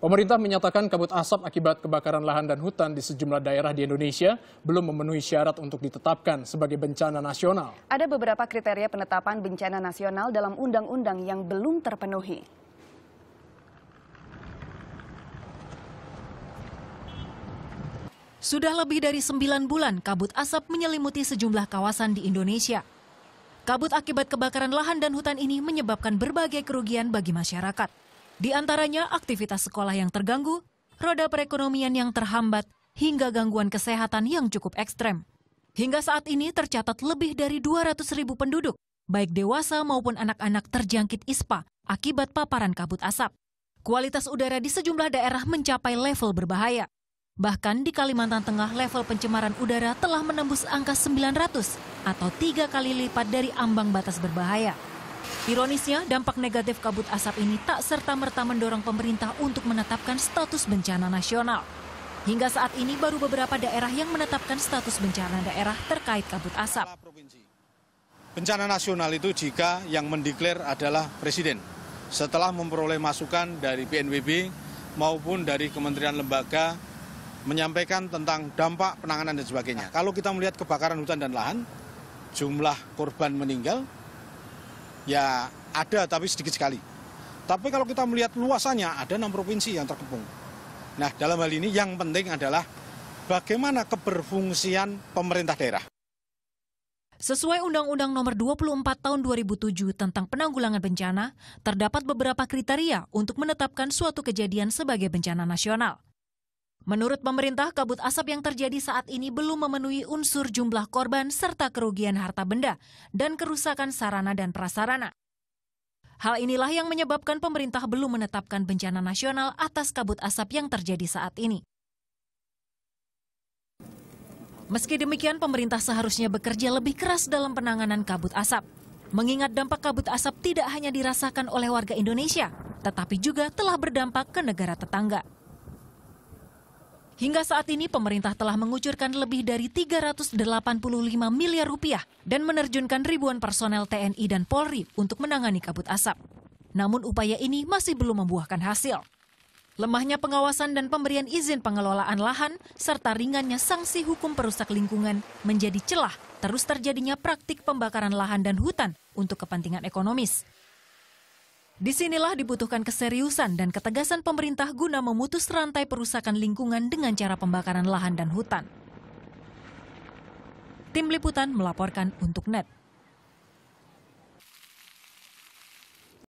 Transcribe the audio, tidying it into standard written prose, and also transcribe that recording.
Pemerintah menyatakan kabut asap akibat kebakaran lahan dan hutan di sejumlah daerah di Indonesia belum memenuhi syarat untuk ditetapkan sebagai bencana nasional. Ada beberapa kriteria penetapan bencana nasional dalam undang-undang yang belum terpenuhi. Sudah lebih dari 9 bulan kabut asap menyelimuti sejumlah kawasan di Indonesia. Kabut akibat kebakaran lahan dan hutan ini menyebabkan berbagai kerugian bagi masyarakat. Di antaranya aktivitas sekolah yang terganggu, roda perekonomian yang terhambat, hingga gangguan kesehatan yang cukup ekstrem. Hingga saat ini tercatat lebih dari 200.000 penduduk, baik dewasa maupun anak-anak terjangkit ISPA akibat paparan kabut asap. Kualitas udara di sejumlah daerah mencapai level berbahaya. Bahkan di Kalimantan Tengah level pencemaran udara telah menembus angka 900 atau 3 kali lipat dari ambang batas berbahaya. Ironisnya, dampak negatif kabut asap ini tak serta-merta mendorong pemerintah untuk menetapkan status bencana nasional. Hingga saat ini baru beberapa daerah yang menetapkan status bencana daerah terkait kabut asap. Bencana nasional itu jika yang mendeklar adalah Presiden. Setelah memperoleh masukan dari BNPB maupun dari kementerian lembaga menyampaikan tentang dampak penanganan dan sebagainya. Kalau kita melihat kebakaran hutan dan lahan, jumlah korban meninggal, ya ada tapi sedikit sekali. Tapi kalau kita melihat luasannya ada 6 provinsi yang terkepung. Nah dalam hal ini yang penting adalah bagaimana keberfungsian pemerintah daerah. Sesuai Undang-Undang Nomor 24 Tahun 2007 tentang penanggulangan bencana, terdapat beberapa kriteria untuk menetapkan suatu kejadian sebagai bencana nasional. Menurut pemerintah, kabut asap yang terjadi saat ini belum memenuhi unsur jumlah korban serta kerugian harta benda dan kerusakan sarana dan prasarana. Hal inilah yang menyebabkan pemerintah belum menetapkan bencana nasional atas kabut asap yang terjadi saat ini. Meski demikian, pemerintah seharusnya bekerja lebih keras dalam penanganan kabut asap. Mengingat dampak kabut asap tidak hanya dirasakan oleh warga Indonesia, tetapi juga telah berdampak ke negara tetangga. Hingga saat ini pemerintah telah mengucurkan lebih dari 385 miliar rupiah dan menerjunkan ribuan personel TNI dan Polri untuk menangani kabut asap. Namun upaya ini masih belum membuahkan hasil. Lemahnya pengawasan dan pemberian izin pengelolaan lahan serta ringannya sanksi hukum perusak lingkungan menjadi celah terus terjadinya praktik pembakaran lahan dan hutan untuk kepentingan ekonomis. Disinilah dibutuhkan keseriusan dan ketegasan pemerintah guna memutus rantai perusakan lingkungan dengan cara pembakaran lahan dan hutan. Tim Liputan melaporkan untuk NET.